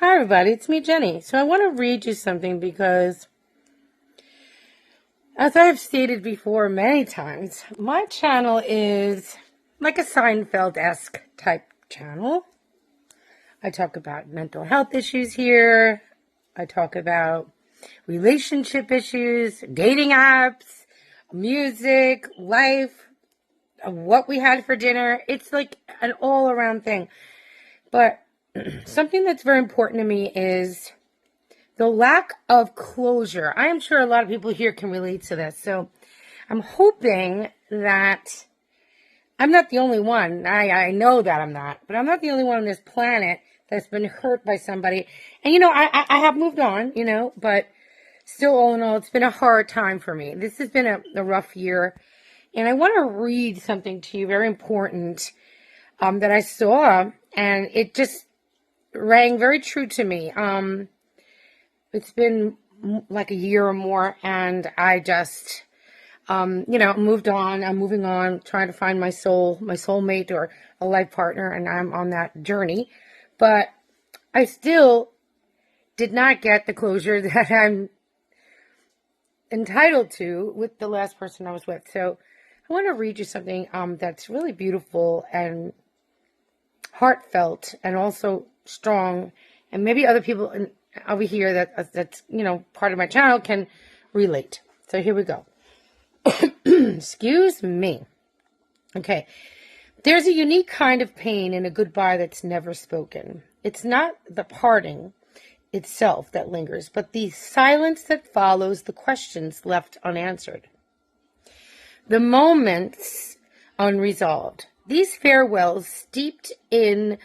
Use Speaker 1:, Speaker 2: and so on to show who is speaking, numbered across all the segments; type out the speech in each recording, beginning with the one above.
Speaker 1: Hi everybody, it's me, Jenny. So I want to read you something because, as I have stated before many times, my channel is like a Seinfeld-esque type channel. I talk about mental health issues here. I talk about relationship issues, dating apps, music, life, what we had for dinner. It's like an all-around thing. But something that's very important to me is the lack of closure. I am sure a lot of people here can relate to this. So I'm hoping that I'm not the only one. I know that I'm not, but I'm not the only one on this planet that's been hurt by somebody. And, I have moved on, but still, all in all, it's been a hard time for me. This has been a rough year. And I want to read something to you, very important, that I saw, and it just rang very true to me. It's been like a year or more, and I just, moved on. I'm moving on, trying to find my soulmate or a life partner, and I'm on that journey. But I still did not get the closure that I'm entitled to with the last person I was with. So I want to read you something that's really beautiful and heartfelt and also strong, and maybe other people over here that's part of my channel can relate. So here we go. Excuse me. Okay. There's a unique kind of pain in a goodbye that's never spoken. It's not the parting itself that lingers, but the silence that follows the questions left unanswered. The moments unresolved. These farewells, steeped in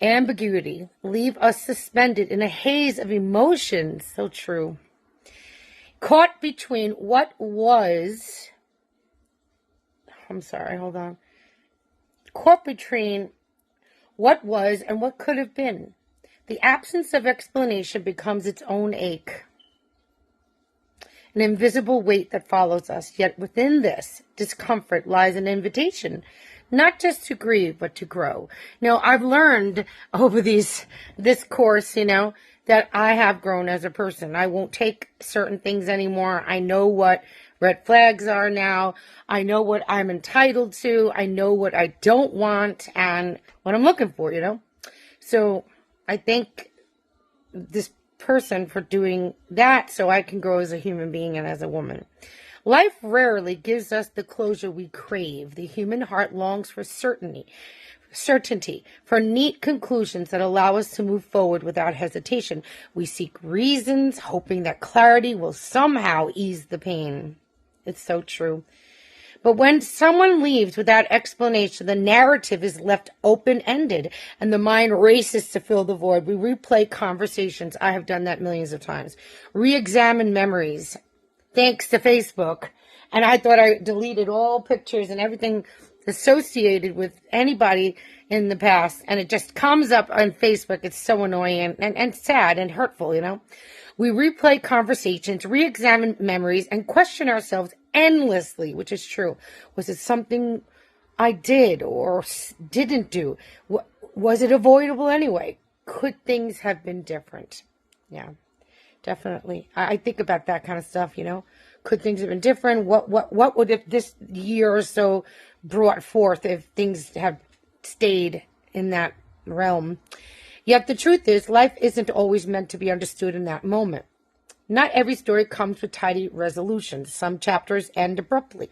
Speaker 1: ambiguity, leave us suspended in a haze of emotions. So true. Caught between what was... Caught between what was and what could have been. The absence of explanation becomes its own ache. An invisible weight that follows us. Yet within this discomfort lies an invitation, not just to grieve, but to grow. I've learned over this course, that I have grown as a person. I won't take certain things anymore. I know what red flags are now. I know what I'm entitled to. I know what I don't want and what I'm looking for, So I thank this person for doing that so I can grow as a human being and as a woman. Life rarely gives us the closure we crave. The human heart longs for certainty, for neat conclusions that allow us to move forward without hesitation. We seek reasons, hoping that clarity will somehow ease the pain. It's so true. But when someone leaves without explanation, the narrative is left open-ended and the mind races to fill the void. We replay conversations. I have done that millions of times. Re-examine memories, thanks to Facebook. And I thought I deleted all pictures and everything associated with anybody in the past. And it just comes up on Facebook. It's so annoying and sad and hurtful, We replay conversations, re-examine memories, and question ourselves endlessly, which is true. Was it something I did or didn't do? Was it avoidable anyway? Could things have been different? Yeah, definitely. I think about that kind of stuff, Could things have been different? What would have this year or so brought forth if things have stayed in that realm? Yet the truth is, life isn't always meant to be understood in that moment. Not every story comes with tidy resolutions. Some chapters end abruptly.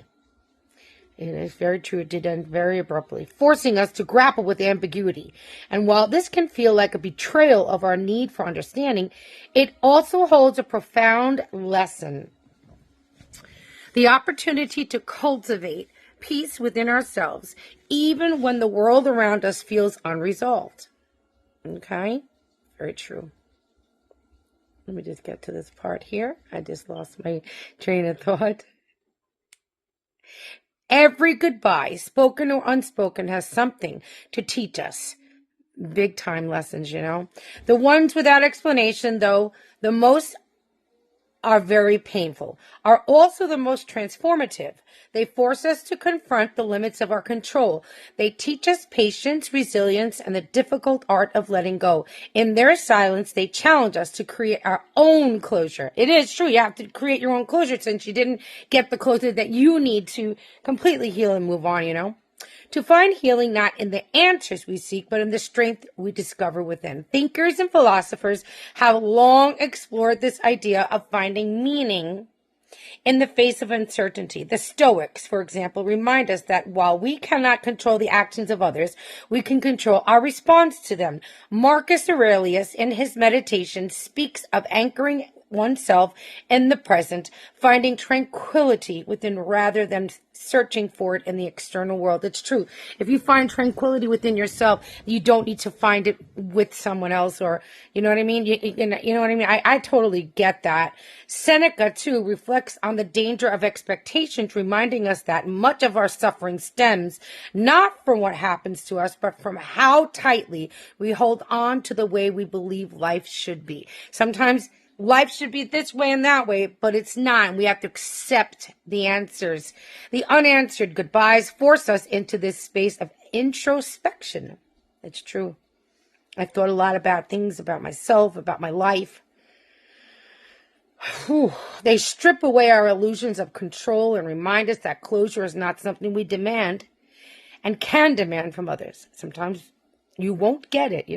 Speaker 1: It is very true. It did end very abruptly, forcing us to grapple with ambiguity. And while this can feel like a betrayal of our need for understanding, it also holds a profound lesson. The opportunity to cultivate peace within ourselves, even when the world around us feels unresolved. Okay? Very true. Let me just get to this part here. I just lost my train of thought. Every goodbye, spoken or unspoken, has something to teach us. Big time lessons, The ones without explanation, though, the most are very painful, are also the most transformative. They force us to confront the limits of our control. They teach us patience, resilience, and the difficult art of letting go. In their silence, they challenge us to create our own closure. It is true. You have to create your own closure since you didn't get the closure that you need to completely heal and move on, To find healing not in the answers we seek, but in the strength we discover within. Thinkers and philosophers have long explored this idea of finding meaning in the face of uncertainty. The Stoics, for example, remind us that while we cannot control the actions of others, we can control our response to them. Marcus Aurelius, in his Meditations, speaks of anchoring oneself in the present, finding tranquility within rather than searching for it in the external world. It's true. If you find tranquility within yourself, you don't need to find it with someone else, or, you know what I mean? You know what I mean? I totally get that. Seneca, too, reflects on the danger of expectations, reminding us that much of our suffering stems not from what happens to us, but from how tightly we hold on to the way we believe life should be. Sometimes life should be this way and that way, but it's not. We have to accept the answers. The unanswered goodbyes force us into this space of introspection. It's true. I've thought a lot about things, about myself, about my life. They strip away our illusions of control and remind us that closure is not something we demand and can demand from others. Sometimes you won't get it,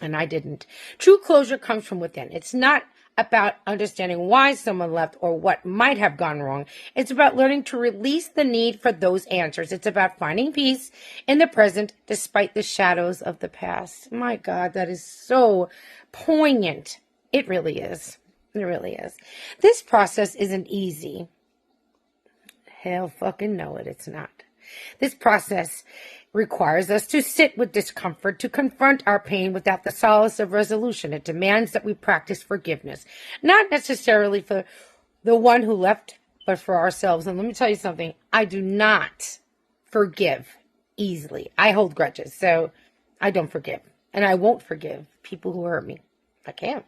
Speaker 1: And I didn't. True closure comes from within. It's not about understanding why someone left or what might have gone wrong. It's about learning to release the need for those answers. It's about finding peace in the present despite the shadows of the past. My God, that is so poignant. It really is. It really is. This process isn't easy. Hell fucking no, it's not. This process requires us to sit with discomfort, to confront our pain without the solace of resolution. It demands that we practice forgiveness, not necessarily for the one who left, but for ourselves. And let me tell you something. I do not forgive easily. I hold grudges, so I don't forgive. And I won't forgive people who hurt me. I can't.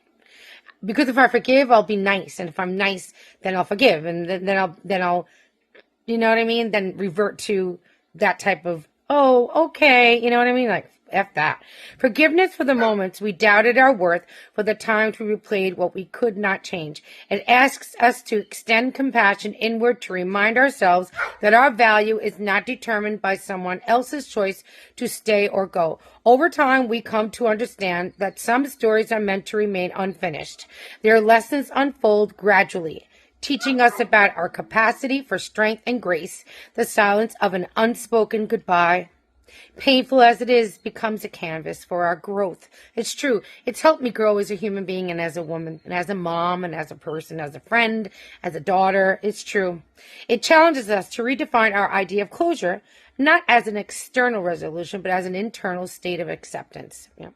Speaker 1: Because if I forgive, I'll be nice. And if I'm nice, then I'll forgive. And then I'll, you know what I mean? Then revert to that type of, oh, okay. You know what I mean? Like, F that. Forgiveness for the moments we doubted our worth, for the times we replayed what we could not change. It asks us to extend compassion inward, to remind ourselves that our value is not determined by someone else's choice to stay or go. Over time, we come to understand that some stories are meant to remain unfinished. Their lessons unfold gradually, teaching us about our capacity for strength and grace. The silence of an unspoken goodbye, painful as it is, becomes a canvas for our growth. It's true. It's helped me grow as a human being and as a woman and as a mom and as a person, as a friend, as a daughter. It's true. It challenges us to redefine our idea of closure, not as an external resolution, but as an internal state of acceptance. Yeah.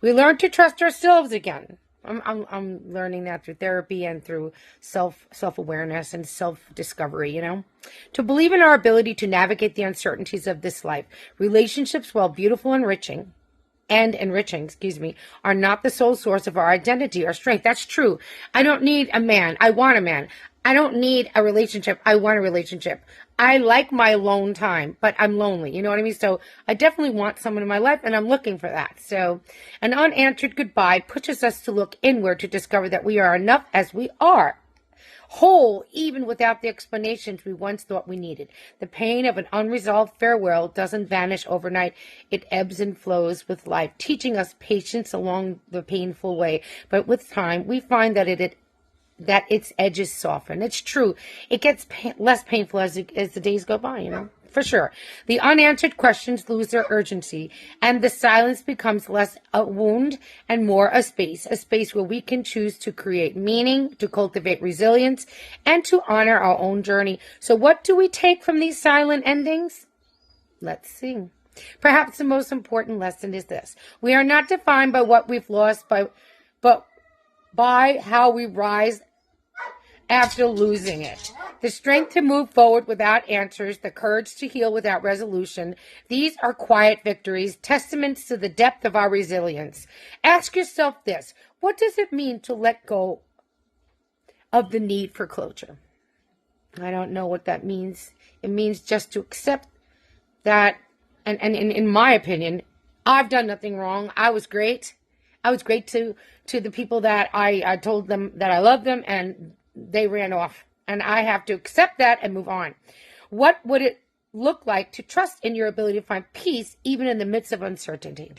Speaker 1: We learn to trust ourselves again. I'm learning that through therapy and through self-awareness and self-discovery, to believe in our ability to navigate the uncertainties of this life. Relationships, while beautiful and enriching, are not the sole source of our identity or strength. That's true. I don't need a man. I want a man. I don't need a relationship. I want a relationship. I like my alone time, but I'm lonely. You know what I mean? So I definitely want someone in my life, and I'm looking for that. So an unanswered goodbye pushes us to look inward to discover that we are enough as we are, whole even without the explanations we once thought we needed. The pain of an unresolved farewell doesn't vanish overnight. It ebbs and flows with life, teaching us patience along the painful way. But with time, we find that its edges soften. It's true. It gets less painful as the days go by, for sure. The unanswered questions lose their urgency, and the silence becomes less a wound and more a space where we can choose to create meaning, to cultivate resilience, and to honor our own journey. So what do we take from these silent endings? Let's see. Perhaps the most important lesson is this. We are not defined by what we've lost, but by how we rise after losing it. The strength to move forward without answers, the courage to heal without resolution. These are quiet victories, testaments to the depth of our resilience. Ask yourself this: what does it mean to let go of the need for closure. I don't know what that means. It means just to accept that, and in my opinion, I've done nothing wrong. I was great. I was great to the people that I told them that I loved them, and they ran off. And I have to accept that and move on. What would it look like to trust in your ability to find peace even in the midst of uncertainty?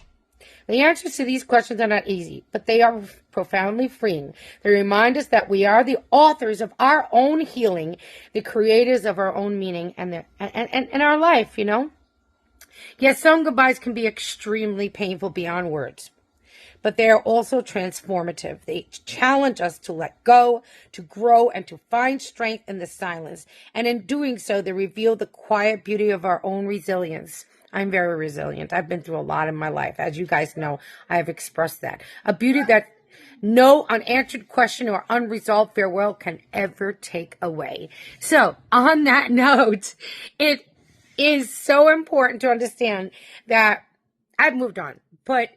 Speaker 1: The answers to these questions are not easy, but they are profoundly freeing. They remind us that we are the authors of our own healing, the creators of our own meaning and our life, you know? Yes, some goodbyes can be extremely painful beyond words, but they are also transformative. They challenge us to let go, to grow, and to find strength in the silence. And in doing so, they reveal the quiet beauty of our own resilience. I'm very resilient. I've been through a lot in my life. As you guys know, I have expressed that. A beauty that no unanswered question or unresolved farewell can ever take away. So, on that note, it is so important to understand that I've moved on, but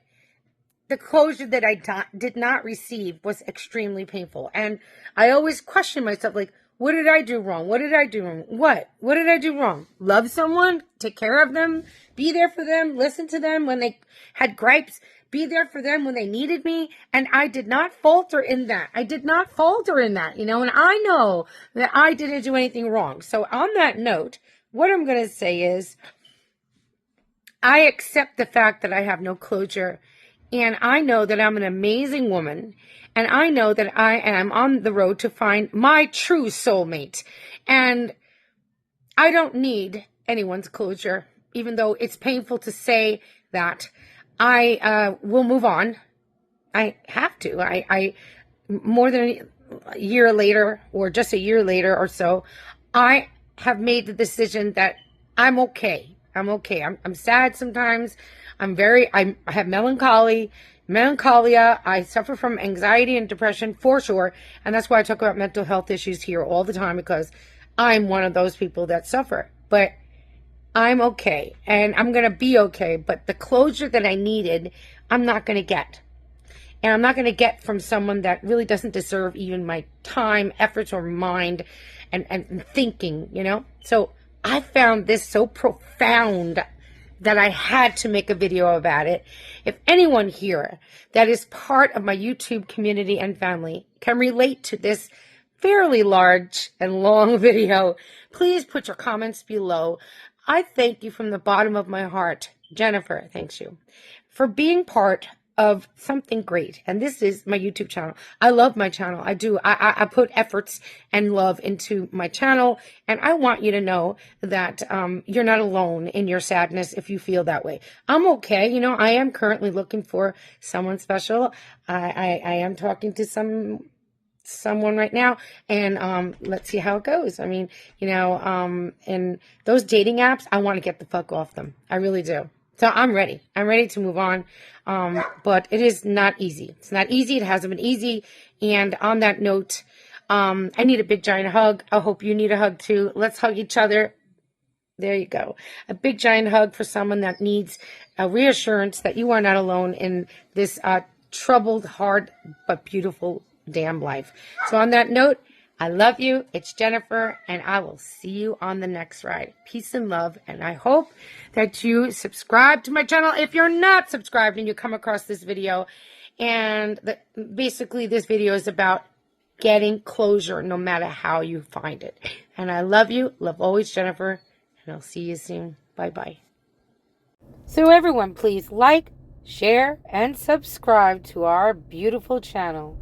Speaker 1: the closure that I did not receive was extremely painful. And I always question myself, like, what did I do wrong? What did I do wrong? What did I do wrong? Love someone, take care of them, be there for them, listen to them when they had gripes, be there for them when they needed me. And I did not falter in that. You know, and I know that I didn't do anything wrong. So on that note, what I'm going to say is I accept the fact that I have no closure. And I know that I'm an amazing woman. And I know that I am on the road to find my true soulmate. And I don't need anyone's closure, even though it's painful to say that. I will move on. I have to. I more than a year later, or just a year later or so, I have made the decision that I'm okay. I'm sad sometimes. I have melancholia. I suffer from anxiety and depression for sure. And that's why I talk about mental health issues here all the time, because I'm one of those people that suffer. But I'm okay, and I'm going to be okay. But the closure that I needed, I'm not going to get. And I'm not going to get from someone that really doesn't deserve even my time, efforts, or mind and thinking, you know? So I found this so profound that I had to make a video about it. If anyone here that is part of my YouTube community and family can relate to this fairly large and long video, please put your comments below. I thank you from the bottom of my heart. Jennifer thanks you for being part of something great. And this is my YouTube channel. I love my channel. I do. I put efforts and love into my channel. And I want you to know that you're not alone in your sadness if you feel that way. I'm okay. You know, I am currently looking for someone special. I am talking to someone right now, and let's see how it goes. I mean, you know, and those dating apps, I want to get the fuck off them. I really do. So I'm ready to move on. But it is not easy. It's not easy. It hasn't been easy. And on that note, I need a big giant hug. I hope you need a hug too. Let's hug each other. There you go. A big giant hug for someone that needs a reassurance that you are not alone in this troubled, hard, but beautiful damn life. So on that note, I love you. It's Jennifer, and I will see you on the next ride. Peace and love, and I hope that you subscribe to my channel if you're not subscribed and you come across this video. And basically, this video is about getting closure no matter how you find it. And I love you. Love always, Jennifer, and I'll see you soon. Bye-bye. So everyone, please like, share, and subscribe to our beautiful channel.